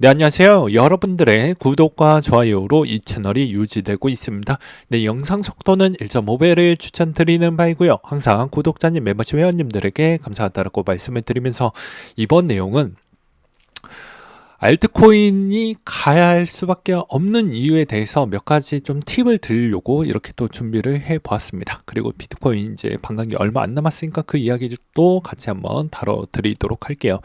네, 안녕하세요. 여러분들의 구독과 좋아요로 이 채널이 유지되고 있습니다. 네, 영상 속도는 1.5배를 추천드리는 바이고요. 항상 구독자님, 멤버십 회원님들에게 감사하다고 말씀을 드리면서 이번 내용은 알트코인이 가야 할 수밖에 없는 이유에 대해서 몇 가지 좀 팁을 드리려고 이렇게 또 준비를 해 보았습니다. 그리고 비트코인 이제 반감기 얼마 안 남았으니까 그 이야기도 같이 한번 다뤄드리도록 할게요.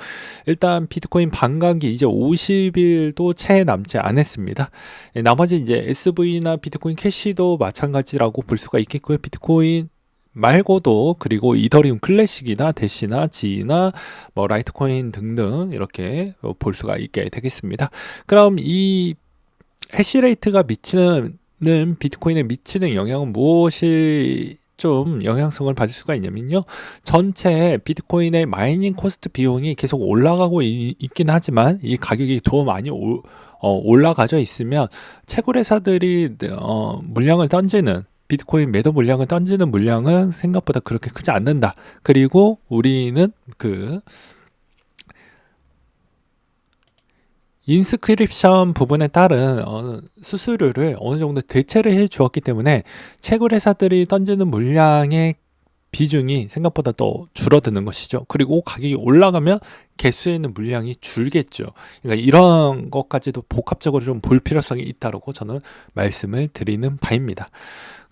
일단 비트코인 반감기 이제 50일도 채 남지 않았습니다. 나머지 이제 SV나 비트코인 캐시도 마찬가지라고 볼 수가 있겠고요. 비트코인 말고도 그리고 이더리움 클래식이나 대시나 지나 뭐 라이트코인 등등 이렇게 볼 수가 있게 되겠습니다. 그럼 이 해시레이트가 미치는 비트코인에 미치는 영향은 무엇이 좀 영향성을 받을 수가 있냐면요. 전체 비트코인의 마이닝 코스트 비용이 계속 올라가고 있긴 하지만 이 가격이 더 많이 올라가져 있으면 채굴회사들이 물량을 던지는 비트코인 매도 물량을 던지는 물량은 생각보다 그렇게 크지 않는다. 그리고 우리는 그 인스크립션 부분에 따른 수수료를 어느 정도 대체를 해 주었기 때문에 채굴회사들이 던지는 물량의 비중이 생각보다 더 줄어드는 것이죠. 그리고 가격이 올라가면 개수에 있는 물량이 줄겠죠. 그러니까 이런 것까지도 복합적으로 좀 볼 필요성이 있다고 저는 말씀을 드리는 바입니다.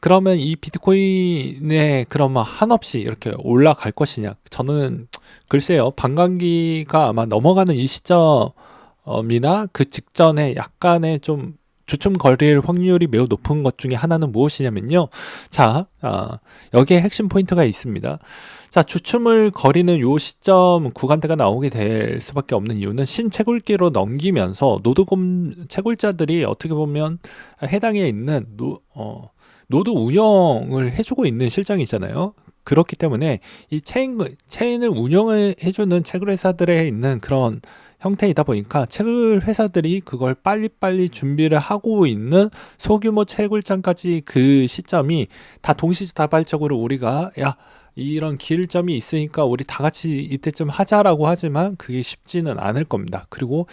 그러면 이 비트코인에 그러면 한없이 이렇게 올라갈 것이냐? 저는 글쎄요. 반감기가 아마 넘어가는 이 시점이나 그 직전에 약간의 좀 주춤거릴 확률이 매우 높은 것 중에 하나는 무엇이냐면요. 자, 여기에 핵심 포인트가 있습니다. 자, 주춤을 거리는 요 시점 구간대가 나오게 될 수밖에 없는 이유는 신채굴기로 넘기면서 채굴자들이 어떻게 보면 해당에 있는 노드 운영을 해주고 있는 실정이잖아요. 그렇기 때문에 이 체인을 운영을 해주는 채굴 회사들에 있는 그런 형태이다 보니까 채굴 회사들이 그걸 빨리빨리 준비를 하고 있는 소규모 채굴장까지 그 시점이 다 동시다발적으로 우리가 이런 기일점이 있으니까 우리 다 같이 이때쯤 하자라고 하지만 그게 쉽지는 않을 겁니다. 그리고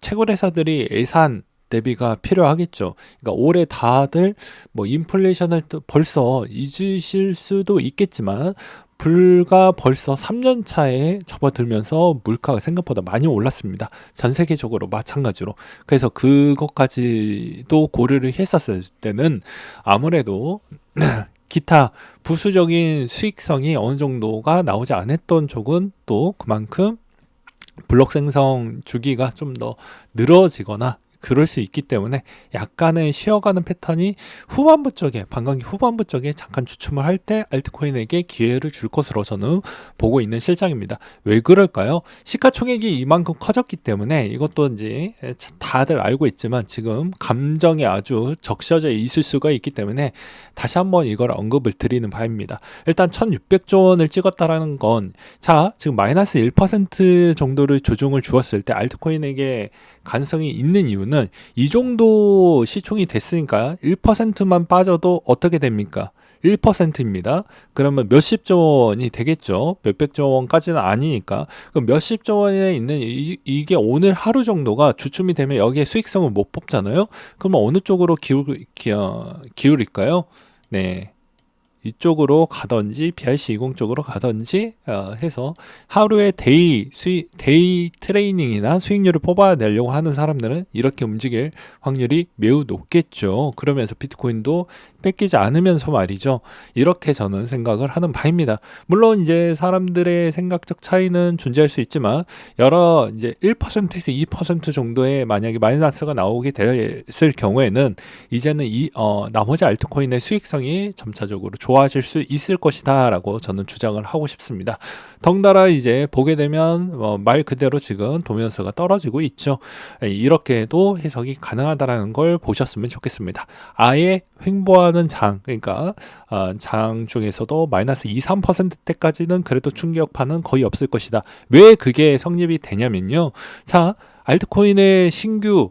채굴 회사들이 예산 대비가 필요하겠죠. 그러니까 올해 다들 뭐 인플레이션을 벌써 잊으실 수도 있겠지만 불과 벌써 3년 차에 접어들면서 물가가 생각보다 많이 올랐습니다. 전 세계적으로 마찬가지로. 그래서 그것까지도 고려를 했었을 때는 아무래도 기타 부수적인 수익성이 어느 정도가 나오지 않았던 쪽은 또 그만큼 블록 생성 주기가 좀 더 늘어지거나 그럴 수 있기 때문에 약간의 쉬어가는 패턴이 후반부 쪽에 반감기 후반부 쪽에 잠깐 주춤을 할 때 알트코인에게 기회를 줄 것으로 저는 보고 있는 실정입니다. 왜 그럴까요? 시가총액이 이만큼 커졌기 때문에 이것도 이제 다들 알고 있지만 지금 감정이 아주 적셔져 있을 수가 있기 때문에 다시 한번 이걸 언급을 드리는 바입니다. 일단 1600조 원을 찍었다라는 건 지금 마이너스 1% 정도를 조정을 주었을 때 알트코인에게 가능성이 있는 이유는 이 정도 시총이 됐으니까 1%만 빠져도 어떻게 됩니까? 1%입니다. 그러면 몇십조 원이 되겠죠. 몇백조 원까지는 아니니까. 그럼 몇십조 원에 있는 이게 오늘 하루 정도가 주춤이 되면 여기에 수익성을 못 뽑잖아요. 그러면 어느 쪽으로 기울일까요? 네. 이쪽으로 가든지 BRC20 쪽으로 가든지 해서 하루에 데이 트레이닝이나 수익률을 뽑아내려고 하는 사람들은 이렇게 움직일 확률이 매우 높겠죠. 그러면서 비트코인도 뺏기지 않으면서 말이죠. 이렇게 저는 생각을 하는 바입니다. 물론 이제 사람들의 생각적 차이는 존재할 수 있지만 여러 이제 1%에서 2% 정도의 만약에 마이너스가 나오게 됐을 경우에는 이제는 나머지 알트코인의 수익성이 점차적으로 좋아질 수 있을 것이다 라고 저는 주장을 하고 싶습니다. 덩달아 이제 보게 되면 말 그대로 지금 도면서가 떨어지고 있죠. 이렇게도 해석이 가능하다는 걸 보셨으면 좋겠습니다. 아예 횡보하는 그러니까 장 중에서도 마이너스 2, 3%대까지는 그래도 충격파는 거의 없을 것이다. 왜 그게 성립이 되냐면요. 자, 알트코인의 신규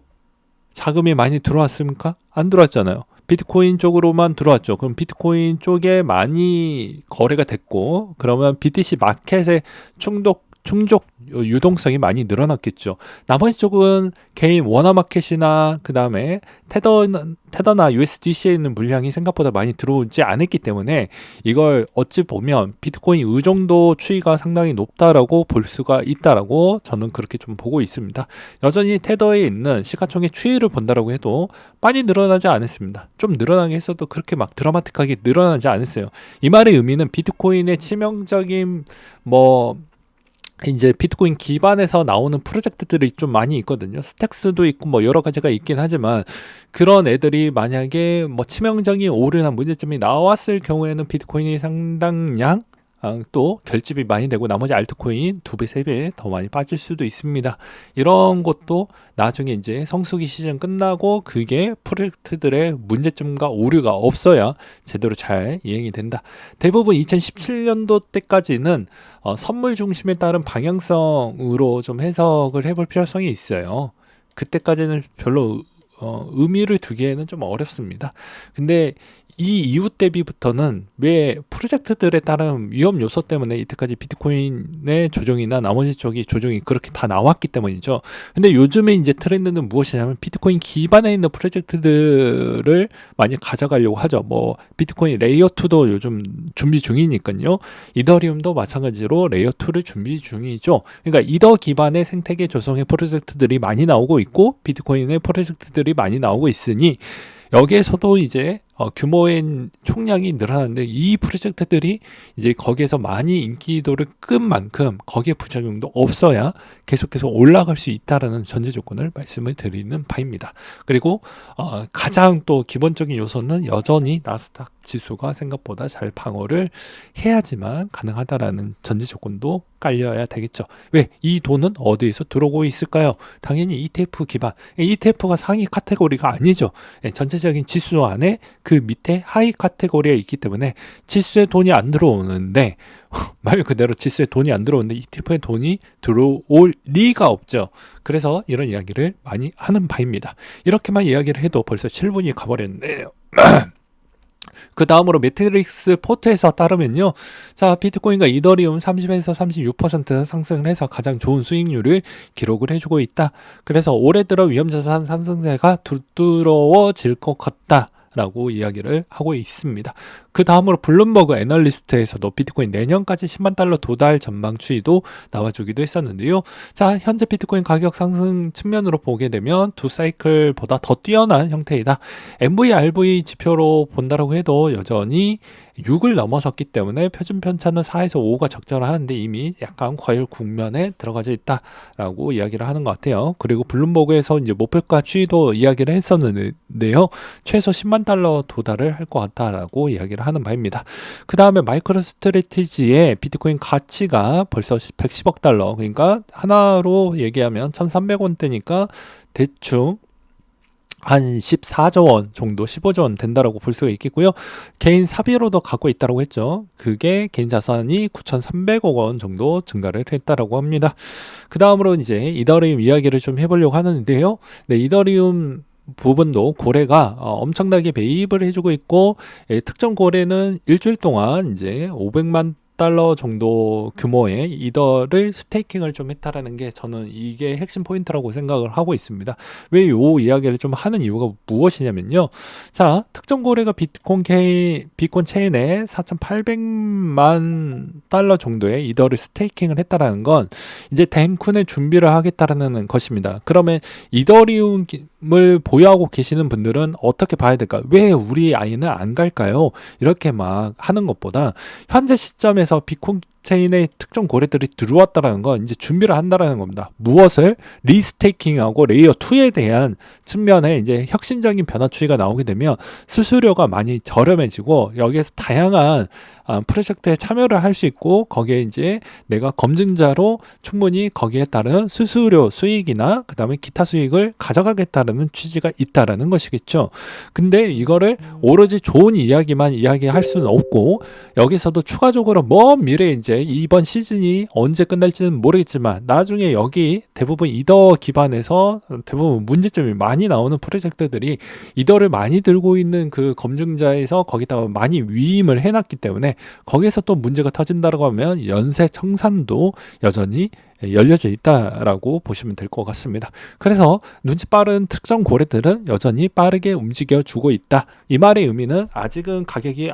자금이 많이 들어왔습니까? 안 들어왔잖아요. 비트코인 쪽으로만 들어왔죠. 그럼 비트코인 쪽에 많이 거래가 됐고, 그러면 BTC 마켓에 충족 유동성이 많이 늘어났겠죠. 나머지 쪽은 개인 워너마켓이나 그 다음에 테더나 USDC에 있는 물량이 생각보다 많이 들어오지 않았기 때문에 이걸 어찌 보면 비트코인 의존도 추이가 상당히 높다라고 볼 수가 있다라고 저는 그렇게 좀 보고 있습니다. 여전히 테더에 있는 시가총액 추이를 본다라고 해도 많이 늘어나지 않았습니다. 좀 늘어나게 했어도 그렇게 막 드라마틱하게 늘어나지 않았어요. 이 말의 의미는 비트코인의 치명적인 이제 비트코인 기반에서 나오는 프로젝트들이 좀 많이 있거든요. 스택스도 있고 여러 가지가 있긴 하지만 그런 애들이 만약에 치명적인 오류나 문제점이 나왔을 경우에는 비트코인이 상당량 또 결집이 많이 되고 나머지 알트코인 2배, 3배 더 많이 빠질 수도 있습니다. 이런 것도 나중에 이제 성수기 시즌 끝나고 그게 프로젝트들의 문제점과 오류가 없어야 제대로 잘 이행이 된다. 대부분 2017년도 때까지는 선물 중심에 따른 방향성으로 좀 해석을 해볼 필요성이 있어요. 그때까지는 별로 의미를 두기에는 좀 어렵습니다. 근데 이 이후 대비부터는 왜 프로젝트들에 따른 위험 요소 때문에 이때까지 비트코인의 조정이나 나머지 쪽이 조정이 그렇게 다 나왔기 때문이죠. 근데 요즘에 이제 트렌드는 무엇이냐면 비트코인 기반에 있는 프로젝트들을 많이 가져가려고 하죠. 비트코인 레이어2도 요즘 준비 중이니까요. 이더리움도 마찬가지로 레이어2를 준비 중이죠. 그러니까 이더 기반의 생태계 조성의 프로젝트들이 많이 나오고 있고 비트코인의 프로젝트들이 많이 나오고 있으니 여기에서도 이제 규모의 총량이 늘어나는데 이 프로젝트들이 이제 거기에서 많이 인기도를 끈 만큼 거기에 부작용도 없어야 계속해서 올라갈 수 있다라는 전제 조건을 말씀을 드리는 바입니다. 그리고 가장 또 기본적인 요소는 여전히 나스닥 지수가 생각보다 잘 방어를 해야지만 가능하다라는 전제 조건도 깔려야 되겠죠. 왜? 이 돈은 어디에서 들어오고 있을까요? 당연히 ETF 기반. ETF가 상위 카테고리가 아니죠. 전체적인 지수 안에 그 밑에 하위 카테고리에 있기 때문에 지수에 돈이 안 들어오는데 말 그대로 지수에 돈이 안 들어오는데 ETF에 돈이 들어올 리가 없죠. 그래서 이런 이야기를 많이 하는 바입니다. 이렇게만 이야기를 해도 벌써 7분이 가버렸네요. 그 다음으로 매트릭스 포트에서 따르면요. 자, 비트코인과 이더리움 30에서 36% 상승을 해서 가장 좋은 수익률을 기록을 해주고 있다. 그래서 올해 들어 위험자산 상승세가 두드러워질 것 같다. 라고 이야기를 하고 있습니다. 그 다음으로 블룸버그 애널리스트에서도 비트코인 내년까지 10만 달러 도달 전망 추이도 나와주기도 했었는데요. 자, 현재 비트코인 가격 상승 측면으로 보게 되면 두 사이클보다 더 뛰어난 형태이다. MVRV 지표로 본다라고 해도 여전히 6을 넘어섰기 때문에 표준 편차는 4에서 5가 적절하는데 이미 약간 과열 국면에 들어가져 있다라고 이야기를 하는 것 같아요. 그리고 블룸버그에서 이제 목표가 추이도 이야기를 했었는데요. 최소 10만 달러 도달을 할 것 같다라고 이야기를 하는 바입니다. 그 다음에 마이크로 스트래티지의 비트코인 가치가 벌써 110억 달러, 그러니까 하나로 얘기하면 1,300원대니까 대충 한 14조 원 정도, 15조 원 된다라고 볼 수가 있겠고요. 개인 사비로도 갖고 있다라고 했죠. 그게 개인 자산이 9,300억 원 정도 증가를 했다라고 합니다. 그 다음으로 이제 이더리움 이야기를 좀 해보려고 하는데요. 네, 이더리움 부분도 고래가 엄청나게 매입을 해주고 있고, 특정 고래는 일주일 동안 이제 500만 달러 정도 규모의 이더를 스테이킹을 좀 했다라는 게 저는 이게 핵심 포인트라고 생각을 하고 있습니다. 왜 요 이야기를 좀 하는 이유가 무엇이냐면요. 자, 특정 고래가 비트코인 체인에 4,800만 달러 정도의 이더를 스테이킹을 했다라는 건 이제 덴쿤의 준비를 하겠다라는 것입니다. 그러면 이더리움을 보유하고 계시는 분들은 어떻게 봐야 될까요? 왜 우리 아이는 안 갈까요? 이렇게 막 하는 것보다 현재 시점에서 비트코인 체인의 특정 고래들이 들어왔다라는 건 이제 준비를 한다라는 겁니다. 무엇을? 리스테이킹하고 레이어 2에 대한 측면에 이제 혁신적인 변화 추이가 나오게 되면 수수료가 많이 저렴해지고 여기에서 다양한 프로젝트에 참여를 할 수 있고 거기에 이제 내가 검증자로 충분히 거기에 따른 수수료 수익이나 그 다음에 기타 수익을 가져가겠다는 취지가 있다라는 것이겠죠. 근데 이거를 오로지 좋은 이야기만 이야기할 수는 없고 여기서도 추가적으로 먼 미래에 이제 이제 이번 시즌이 언제 끝날지는 모르겠지만 나중에 여기 대부분 이더 기반에서 대부분 문제점이 많이 나오는 프로젝트들이 이더를 많이 들고 있는 그 검증자에서 거기다가 많이 위임을 해놨기 때문에 거기에서 또 문제가 터진다고 하면 연쇄 청산도 여전히 열려져 있다라고 보시면 될 것 같습니다. 그래서 눈치 빠른 특정 고래들은 여전히 빠르게 움직여 주고 있다. 이 말의 의미는 아직은 가격이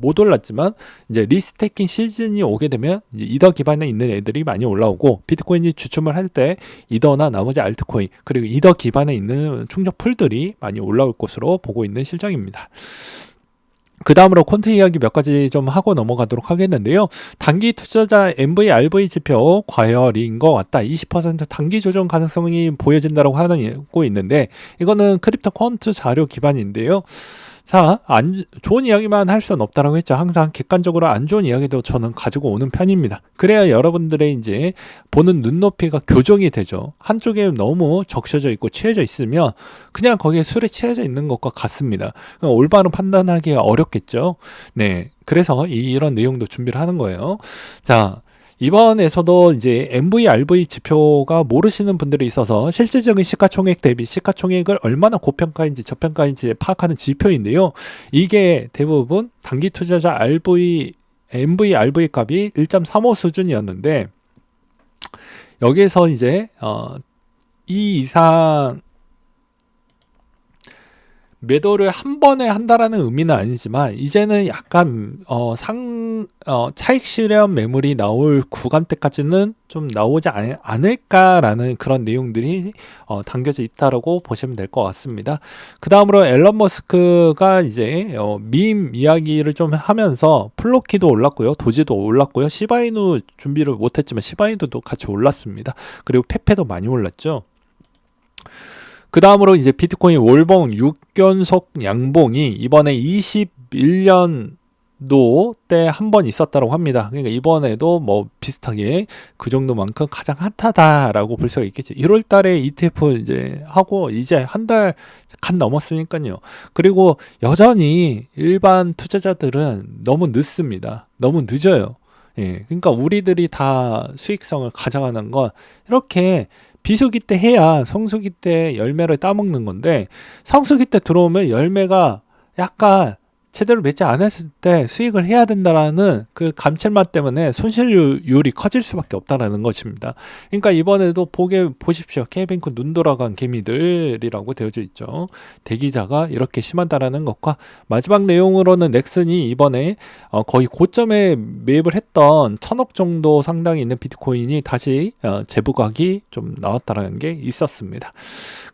못 올랐지만 이제 리스테이킹 시즌이 오게 되면 이더 기반에 있는 애들이 많이 올라오고 비트코인이 주춤을 할 때 이더나 나머지 알트코인 그리고 이더 기반에 있는 충족 풀들이 많이 올라올 것으로 보고 있는 실정입니다. 그 다음으로 콘트 이야기 몇 가지 좀 하고 넘어가도록 하겠는데요. 단기 투자자 MVRV 지표 과열인 것 같다. 20% 단기 조정 가능성이 보여진다고 하고 있는데 이거는 크립토 퀀트 자료 기반인데요. 자, 좋은 이야기만 할 수는 없다라고 했죠. 항상 객관적으로 안 좋은 이야기도 저는 가지고 오는 편입니다. 그래야 여러분들의 이제 보는 눈높이가 교정이 되죠. 한쪽에 너무 적셔져 있고 취해져 있으면 그냥 거기에 술에 취해져 있는 것과 같습니다. 올바른 판단하기가 어렵겠죠. 네. 그래서 이런 내용도 준비를 하는 거예요. 자, 이번에서도 이제 MVRV 지표가 모르시는 분들이 있어서 실질적인 시가총액 대비 시가총액을 얼마나 고평가인지 저평가인지 파악하는 지표인데요. 이게 대부분 단기 투자자 MVRV 값이 1.35 수준이었는데 여기에서 이제 이 이상 매도를 한 번에 한다라는 의미는 아니지만 이제는 약간 차익 실현 매물이 나올 구간대까지는 좀 나오지 않을까라는 그런 내용들이 담겨져 있다라고 보시면 될 것 같습니다. 그 다음으로 앨런 머스크가 이제 밈 이야기를 좀 하면서 플로키도 올랐고요, 도지도 올랐고요, 시바이누 준비를 못했지만 시바이누도 같이 올랐습니다. 그리고 페페도 많이 올랐죠. 그 다음으로 이제 비트코인 월봉 6연속 양봉이 이번에 21년도 때 한 번 있었다고 합니다. 그러니까 이번에도 뭐 비슷하게 그 정도만큼 가장 핫하다라고 볼 수가 있겠죠. 1월 달에 ETF 이제 하고 이제 한 달 간 넘었으니까요. 그리고 여전히 일반 투자자들은 너무 늦습니다. 너무 늦어요. 예. 그러니까 우리들이 다 수익성을 가져가는 건 이렇게 비수기 때 해야 성수기 때 열매를 따먹는 건데 성수기 때 들어오면 열매가 약간 제대로 맺지 않았을 때 수익을 해야 된다라는 그 감칠맛 때문에 손실률이 커질 수밖에 없다라는 것입니다. 그러니까 이번에도 보십시오. K뱅크 눈 돌아간 개미들이라고 되어져 있죠. 대기자가 이렇게 심하다라는 것과 마지막 내용으로는 넥슨이 이번에 거의 고점에 매입을 했던 1000억 정도 상당히 있는 비트코인이 다시 재부각이 좀 나왔다라는 게 있었습니다.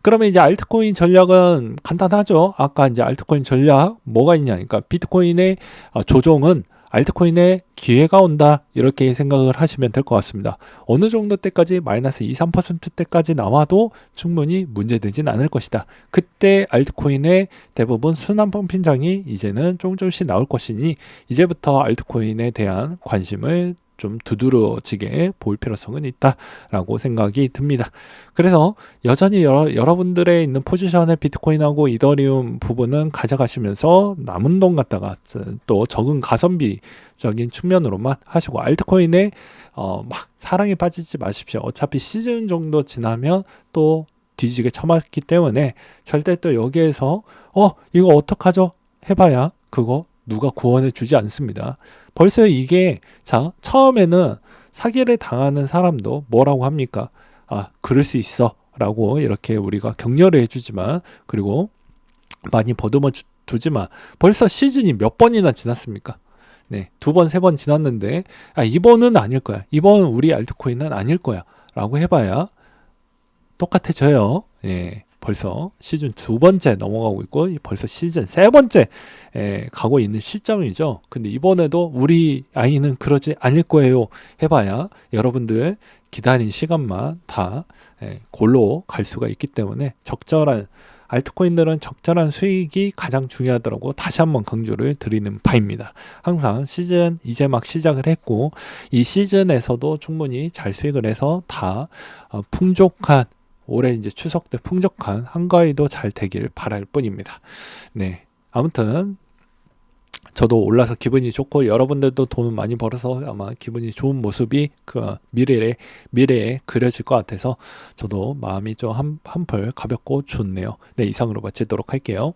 그러면 이제 알트코인 전략은 간단하죠. 아까 이제 알트코인 전략 뭐가 있냐? 그러니까 비트코인의 조정은 알트코인의 기회가 온다 이렇게 생각을 하시면 될 것 같습니다. 어느 정도 때까지 마이너스 2, 3%대까지 나와도 충분히 문제되진 않을 것이다. 그때 알트코인의 대부분 순환 펌핑장이 이제는 조금씩 나올 것이니 이제부터 알트코인에 대한 관심을 좀 두드러지게 보일 필요성은 있다라고 생각이 듭니다. 그래서 여전히 여러분들의 있는 포지션의 비트코인하고 이더리움 부분은 가져가시면서 남은 돈 갖다가 또 적은 가성비적인 측면으로만 하시고 알트코인에 막 사랑에 빠지지 마십시오. 어차피 시즌 정도 지나면 또 뒤지게 처맞기 때문에 절대 또 여기에서 이거 어떡하죠? 해봐야 그거 누가 구원해 주지 않습니다. 벌써 이게 처음에는 사기를 당하는 사람도 뭐라고 합니까? 그럴 수 있어 라고 이렇게 우리가 격려를 해주지만 그리고 많이 보듬어 두지만 벌써 시즌이 몇 번이나 지났습니까? 네, 2번, 3번 지났는데 이번은 아닐 거야. 이번 우리 알트코인은 아닐 거야 라고 해봐야 똑같아져요. 예. 벌써 시즌 2번째 넘어가고 있고 벌써 시즌 3번째 가고 있는 시점이죠. 근데 이번에도 우리 아이는 그러지 않을 거예요 해봐야 여러분들 기다린 시간만 다 골로 갈 수가 있기 때문에 적절한 알트코인들은 적절한 수익이 가장 중요하더라고 다시 한번 강조를 드리는 바입니다. 항상 시즌 이제 막 시작을 했고 이 시즌에서도 충분히 잘 수익을 해서 다 풍족한 올해 이제 추석 때 풍족한 한가위도 잘 되길 바랄 뿐입니다. 네. 아무튼 저도 올라서 기분이 좋고 여러분들도 돈을 많이 벌어서 아마 기분이 좋은 모습이 그 미래에 그려질 것 같아서 저도 마음이 좀 한풀 가볍고 좋네요. 네, 이상으로 마치도록 할게요.